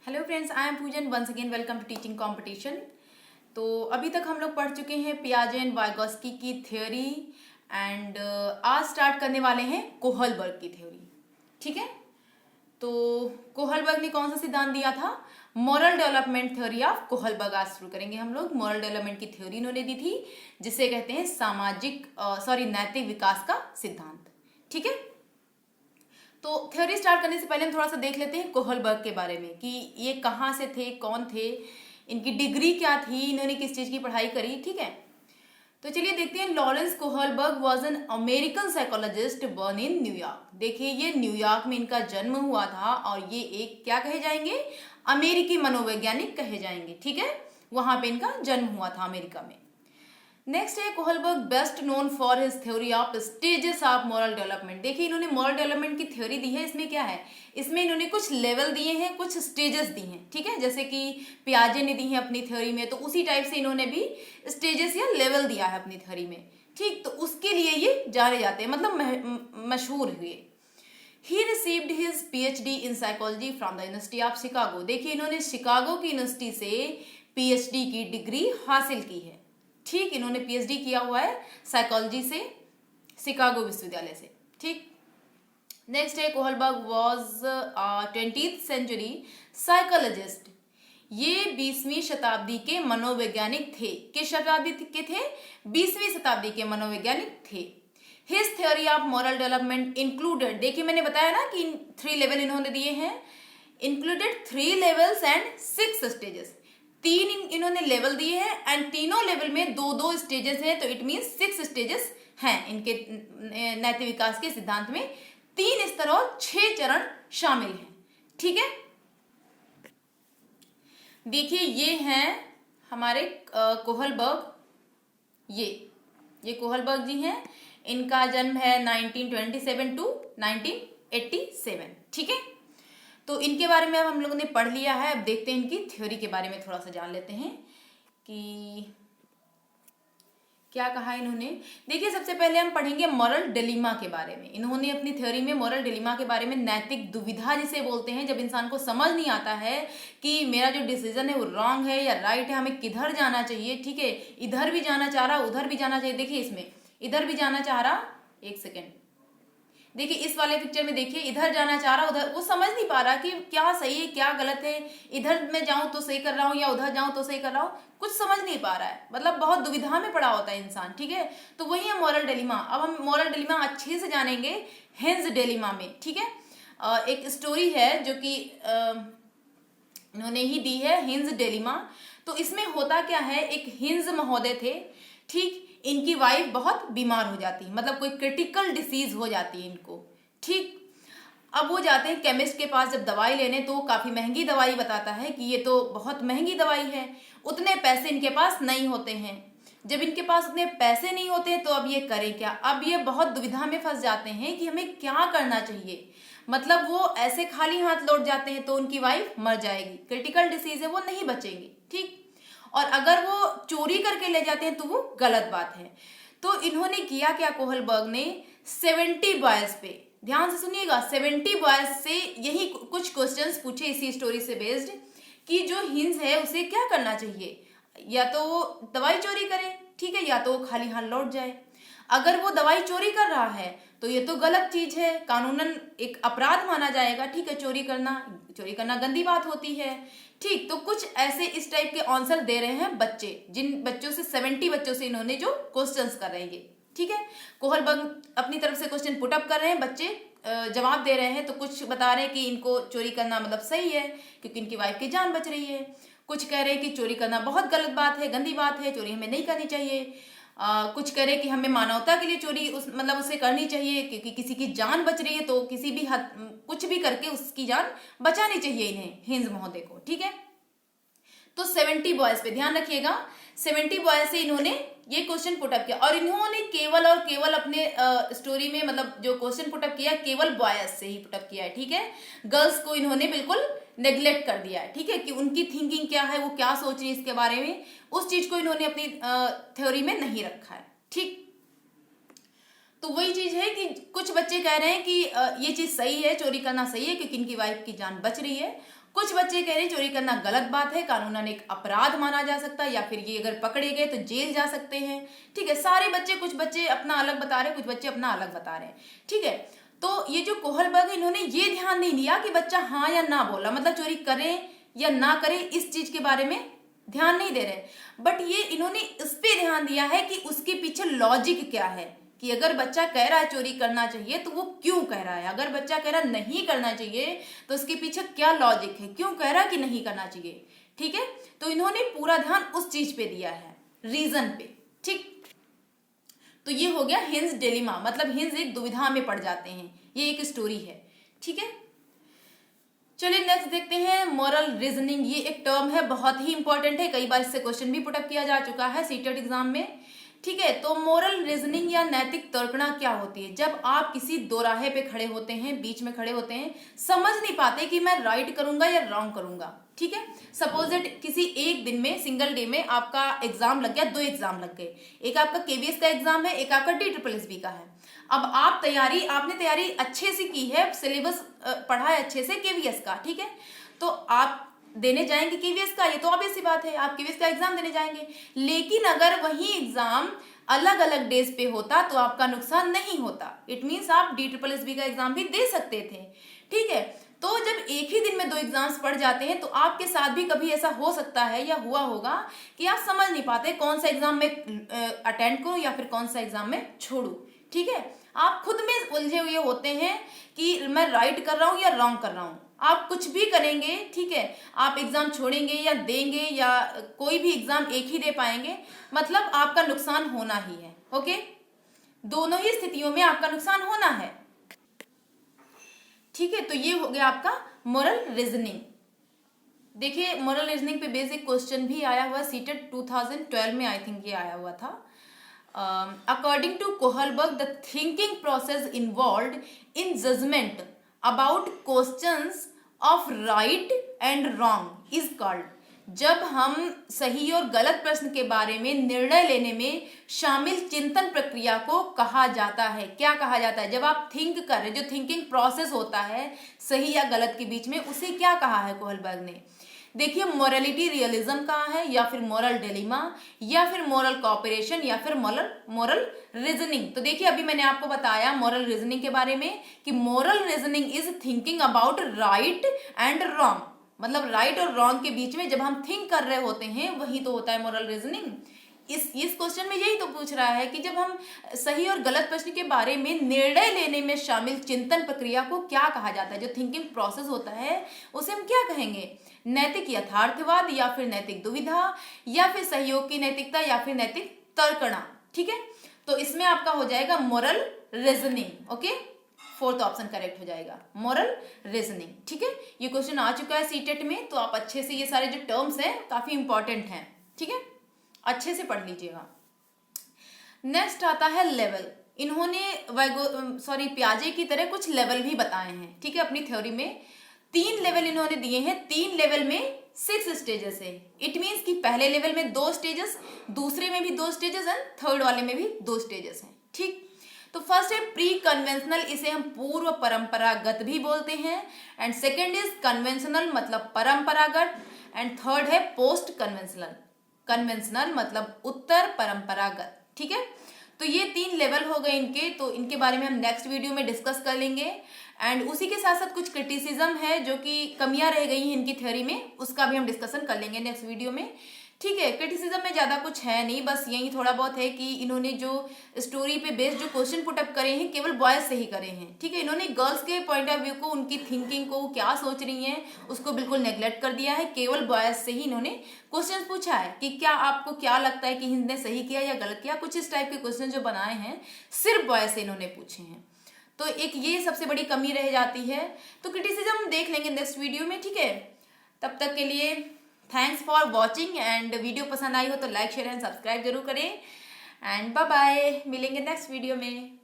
Hello friends, I am Poojan. Once again welcome to teaching competition. तो अभी तक हम लोग पढ़ चुके हैं पियाजे एंड वाइगोत्स्की की थ्योरी एंड आज स्टार्ट करने वाले हैं कोहलबर्ग की थ्योरी। ठीक है, तो कोहलबर्ग ने कौन सा सिद्धांत दिया था? Moral development theory of Kohlberg. आज शुरू करेंगे हम लोग। मॉरल डेवलपमेंट की थ्योरी इन्होंने दी थी, जिसे कहते हैं नैतिक विकास का सिद्धांत। ठीक है, तो थ्योरी स्टार्ट करने से पहले हम थोड़ा सा देख लेते हैं कोहलबर्ग के बारे में कि ये कहाँ से थे, कौन थे, इनकी डिग्री क्या थी, इन्होंने किस चीज़ की पढ़ाई करी। ठीक है, तो चलिए देखते हैं। Lawrence Kohlberg was an American psychologist burn in New York. देखिए, ये न्यूयॉर्क में इनका जन्म हुआ था और ये एक क्या कहे जाएंगे? अमेरिकी मनोवैज्ञानिक कहे जाएंगे। ठीक है, वहां पे इनका जन्म हुआ था अमेरिका में। नेक्स्ट है Kohlberg best known for his theory of stages of moral development. देखिए, इन्होंने मॉरल डेवलपमेंट की थ्योरी दी है। इसमें क्या है? इसमें इन्होंने कुछ लेवल दिए हैं, कुछ स्टेजेस दी हैं। ठीक है, जैसे कि पियाजे ने दी है अपनी थ्योरी में, तो उसी टाइप से इन्होंने भी स्टेजेस या लेवल दिया है अपनी थ्योरी में। ठीक, तो उसके लिए ये जाने जाते हैं, मतलब मशहूर हुए। He received his PhD in psychology from the university of Chicago. देखिए, इन्होंने शिकागो की यूनिवर्सिटी से PhD की डिग्री हासिल की है। ठीक, इन्होंने PhD किया हुआ है साइकोलॉजी से, शिकागो विश्वविद्यालय से। ठीक, नेक्स्ट है Kohlberg was 20th century psychologist. ये 20वीं शताब्दी के मनोवैज्ञानिक थे। किस शताब्दी के थे? 20वीं शताब्दी के मनोवैज्ञानिक थे। His theory of moral development included, देखिए मैंने बताया ना कि 3 लेवल इन्होंने दिए हैं। Included 3 levels and 6 stages. 3 इन्होंने लेवल दिए हैं एंड तीनों लेवल में 2-2 स्टेजेस हैं, तो इट मीन 6 स्टेजेस हैं इनके नैतिक विकास के सिद्धांत में। 3 स्तर और 6 चरण शामिल हैं। ठीक है, देखिए ये हैं हमारे कोहलबर्ग। ये कोहलबर्ग जी हैं। इनका जन्म है 1927 टू 1987। ठीक है, तो इनके बारे में अब हम लोगों ने पढ़ लिया है। अब देखते हैं इनकी थ्योरी के बारे में, थोड़ा सा जान लेते हैं कि क्या कहा इन्होंने। देखिए, सबसे पहले हम पढ़ेंगे मॉरल डिलीमा के बारे में। इन्होंने अपनी थ्योरी में मॉरल डिलीमा के बारे में, नैतिक दुविधा जिसे बोलते हैं, जब इंसान को समझ नहीं आता है कि मेरा जो डिसीजन है वो रॉन्ग है या राइट है, हमें किधर जाना चाहिए। ठीक है, इधर भी जाना चाह रहा, उधर भी जाना चाहिए। देखिए, इसमें इधर भी जाना चाह रहा, एक सेकेंड, देखिए इस वाले पिक्चर में देखिए, इधर जाना चाह रहा, उधर, वो समझ नहीं पा रहा कि क्या सही है क्या गलत है, इधर मैं जाऊं तो सही कर रहा हूँ या उधर जाऊं तो सही कर रहा हूँ, कुछ समझ नहीं पा रहा है, मतलब बहुत दुविधा में पड़ा होता है इंसान। ठीक है, तो वही है मॉरल डिलीमा। अब हम मॉरल डिलीमा अच्छे से जानेंगे हिंज डिलीमा में। ठीक है, एक स्टोरी है जो कि इन्होंने ही दी है, हिंज डिलीमा। तो इसमें होता क्या है, एक हिंज महोदय थे। ठीक, इनकी वाइफ बहुत बीमार हो जाती है, मतलब कोई क्रिटिकल डिसीज हो जाती है इनको। ठीक, अब वो जाते हैं केमिस्ट के पास जब दवाई लेने, तो काफ़ी महंगी दवाई बताता है कि ये तो बहुत महंगी दवाई है। उतने पैसे इनके पास नहीं होते हैं। जब इनके पास उतने पैसे नहीं होते हैं तो अब ये करें क्या? अब ये बहुत दुविधा में फंस जाते हैं कि हमें क्या करना चाहिए। मतलब वो ऐसे खाली हाथ लौट जाते हैं तो उनकी वाइफ मर जाएगी, क्रिटिकल डिसीज है, वो नहीं बचेंगी। ठीक, और अगर वो चोरी करके ले जाते हैं तो वो गलत बात है। तो इन्होंने किया क्या, कोहलबर्ग ने 70 बॉयज पे, ध्यान से सुनिएगा, 70 बॉयज से यही कुछ क्वेश्चंस पूछे इसी स्टोरी से बेस्ड, कि जो हिंस है उसे क्या करना चाहिए। या तो वो दवाई चोरी करे, ठीक है, या तो वो खाली हाथ लौट जाए। अगर वो दवाई चोरी कर रहा है तो ये तो गलत चीज है, कानूनन एक अपराध माना जाएगा। ठीक है, चोरी करना गंदी बात होती है। ठीक, तो कुछ ऐसे इस टाइप के आंसर दे रहे हैं बच्चे, जिन बच्चों से 70 बच्चों से इन्होंने जो क्वेश्चंस कर रहे हैं। ठीक है, कोहलबर्ग अपनी तरफ से क्वेश्चन पुटअप कर रहे हैं, बच्चे जवाब दे रहे हैं। तो कुछ बता रहे हैं कि इनको चोरी करना मतलब सही है क्योंकि इनकी वाइफ की जान बच रही है। कुछ कह रहे हैं कि चोरी करना बहुत गलत बात है, गंदी बात है, चोरी हमें नहीं करनी चाहिए। कुछ करे कि हमें मानवता के लिए चोरी मतलब उसे करनी चाहिए क्योंकि किसी की जान बच रही है, तो किसी भी हद कुछ भी करके उसकी जान बचानी चाहिए इन्हें, हिंज महोदय को। ठीक है, तो 70 बॉयज पे ध्यान रखिएगा, 70 बॉयज से इन्होंने ये क्वेश्चन पुटअप किया और इन्होंने केवल और केवल अपने स्टोरी में, मतलब जो क्वेश्चन पुटअप किया केवल बॉयज से ही पुटअप किया है। ठीक है, गर्ल्स को इन्होंने बिल्कुल नेग्लेक्ट कर दिया है। ठीक है, कि उनकी थिंकिंग क्या है, वो क्या सोच रही है इसके बारे में, उस चीज को इन्होंने अपनी थ्योरी में नहीं रखा है। ठीक, तो वही चीज है कि कुछ बच्चे कह रहे हैं कि ये चीज सही है, चोरी करना सही है क्योंकि इनकी वाइफ की जान बच रही है। कुछ बच्चे कह रहे हैं चोरी करना गलत बात है, कानूनन एक अपराध माना जा सकता है, या फिर ये अगर पकड़े गए तो जेल जा सकते हैं। ठीक है, सारे बच्चे, कुछ बच्चे अपना अलग बता रहे हैं, कुछ बच्चे अपना अलग बता रहे हैं। ठीक है, तो ये जो कोहलबर्ग, इन्होंने ये ध्यान नहीं दिया कि बच्चा हाँ या ना बोला, मतलब चोरी करे या ना करे इस चीज के बारे में ध्यान नहीं दे रहे, बट ये इन्होंने इस पे ध्यान दिया है कि उसके पीछे लॉजिक क्या है, कि अगर बच्चा कह रहा है चोरी करना चाहिए तो वो क्यों कह रहा है, अगर बच्चा कह रहा है नहीं करना चाहिए तो उसके पीछे क्या लॉजिक है, क्यों कह रहा है कि नहीं करना चाहिए। ठीक है, तो इन्होंने पूरा ध्यान उस चीज पे दिया है, रीजन पे। ठीक, तो ये हो गया हिंज डिलेमा, मतलब हिंज एक दुविधा में पड़ जाते हैं, ये एक स्टोरी है। ठीक है, चलिए नेक्स्ट देखते हैं मोरल रीजनिंग। ये एक टर्म है, बहुत ही इंपॉर्टेंट है, कई बार इससे क्वेश्चन भी पुटअप किया जा चुका है सीटेट एग्जाम में। ठीक है, तो मोरल रीजनिंग या नैतिक तर्कणा क्या होती है? जब आप किसी दोराहे पे खड़े होते हैं, बीच में खड़े होते हैं, समझ नहीं पाते कि मैं राइट करूंगा या रॉन्ग करूंगा। ठीक है, सपोज दैट किसी एक दिन में, सिंगल डे में आपका एग्जाम लग गया, 2 एग्जाम लग गए, एक आपका केवीएस का एग्जाम है, एक आपका DSSB का है। अब आपने तैयारी अच्छे से की है, सिलेबस पढ़ा है अच्छे से केवीएस का। ठीक है, तो आप देने जाएंगे केवीएस का, ये तो ऑब्वियस सी बात है, आप केवीएस का एग्जाम देने जाएंगे। लेकिन अगर वही एग्जाम अलग अलग डेज पे होता तो आपका नुकसान नहीं होता, इट मीन्स आप DSSB का एग्जाम भी दे सकते थे। ठीक है, तो जब एक ही दिन में 2 एग्जाम्स पढ़ जाते हैं तो आपके साथ भी कभी ऐसा हो सकता है या हुआ होगा कि आप समझ नहीं पाते कौन सा एग्जाम में अटेंड करूं या फिर कौन सा एग्जाम में छोड़ू। ठीक है, आप खुद में उलझे हुए होते हैं कि मैं राइट कर रहा हूं या रॉन्ग कर रहा हूं। आप कुछ भी करेंगे, ठीक है, आप एग्जाम छोड़ेंगे या देंगे या कोई भी एग्जाम एक ही दे पाएंगे, मतलब आपका नुकसान होना ही है। ओके, दोनों ही स्थितियों में आपका नुकसान होना है। ठीक है, तो ये हो गया आपका मोरल रीजनिंग। देखिए, मोरल रीजनिंग पे बेसिक क्वेश्चन भी आया हुआ सीटेट 2012 में, आई थिंक ये आया हुआ था। According to Kohlberg, the thinking process involved in judgment about questions of right and wrong is called, जब हम सही और गलत प्रश्न के बारे में निर्णय लेने में शामिल चिंतन प्रक्रिया को कहा जाता है। क्या कहा जाता है? जब आप थिंक कर रहे, जो थिंकिंग प्रोसेस होता है सही या गलत के बीच में, उसे क्या कहा है कोहलबर्ग ने? देखिए, मोरलिटी रियलिज्म कहाँ है, या फिर मोरल डिलेमा, या फिर मोरल कॉपरेशन, या फिर मोरल रीजनिंग। तो देखिए, अभी मैंने आपको बताया मोरल रीजनिंग के बारे में कि moral reasoning is thinking about right and wrong, मतलब राइट और रॉन्ग के बीच में जब हम थिंक कर रहे होते हैं वही तो होता है मोरल रीजनिंग। इस क्वेश्चन में यही तो पूछ रहा है कि जब हम सही और गलत प्रश्न के बारे में निर्णय लेने में शामिल चिंतन प्रक्रिया को क्या कहा जाता है, जो थिंकिंग प्रोसेस होता है उसे हम क्या कहेंगे? नैतिक यथार्थवाद, या फिर नैतिक दुविधा, या फिर सहयोग की नैतिकता, या फिर नैतिक तर्कणा। ठीक है, तो इसमें आपका हो जाएगा moral reasoning. Okay, 4th option correct हो जाएगा, मोरल रीजनिंग। ठीक है, ये क्वेश्चन आ चुका है सीटेट में, तो आप अच्छे से ये सारे जो टर्म्स हैं काफी इंपॉर्टेंट हैं। ठीक है, अच्छे से पढ़ लीजिएगा। नेक्स्ट आता है लेवल। इन्होंने पियाजे की तरह कुछ लेवल भी बताए हैं। ठीक है, अपनी थ्योरी में 3 लेवल इन्होंने दिए हैं। 3 लेवल में 6 स्टेजेस है। इट मीन्स कि पहले लेवल में 2 स्टेजेस, दूसरे में भी 2 स्टेजेस एंड थर्ड वाले में भी 2 स्टेजेस हैं। ठीक, तो फर्स्ट है प्री कन्वेंशनल, इसे हम पूर्व परंपरागत भी बोलते हैं, एंड सेकेंड इज कन्वेंशनल मतलब परंपरागत, एंड थर्ड है पोस्ट कन्वेंशनल। कन्वेंशनल मतलब उत्तर परंपरागत। ठीक है, तो ये 3 लेवल हो गए इनके, तो इनके बारे में हम नेक्स्ट वीडियो में डिस्कस कर लेंगे। एंड उसी के साथ साथ कुछ क्रिटिसिज्म है जो कि कमियां रह गई हैं इनकी थ्योरी में, उसका भी हम डिस्कशन कर लेंगे नेक्स्ट वीडियो में। ठीक है, क्रिटिसिज्म में ज़्यादा कुछ है नहीं, बस यही थोड़ा बहुत है कि इन्होंने जो स्टोरी पे बेस्ड जो क्वेश्चन पुटअप करे हैं केवल बॉयज से ही करे हैं। ठीक है, इन्होंने गर्ल्स के पॉइंट ऑफ व्यू को, उनकी थिंकिंग को, क्या सोच रही हैं उसको बिल्कुल नेग्लेक्ट कर दिया है। केवल बॉयज से ही इन्होंने क्वेश्चन पूछा है कि क्या आपको क्या लगता है कि हिंद ने सही किया या गलत किया। कुछ इस टाइप के क्वेश्चन जो बनाए हैं सिर्फ बॉयज से इन्होंने पूछे हैं, तो एक ये सबसे बड़ी कमी रह जाती है। तो क्रिटिसिज्म देख लेंगे नेक्स्ट वीडियो में। ठीक है, तब तक के लिए thanks for watching, and video पसंद आई हो तो लाइक शेयर एंड सब्सक्राइब जरूर करें, एंड बाय बाय, मिलेंगे नेक्स्ट वीडियो में।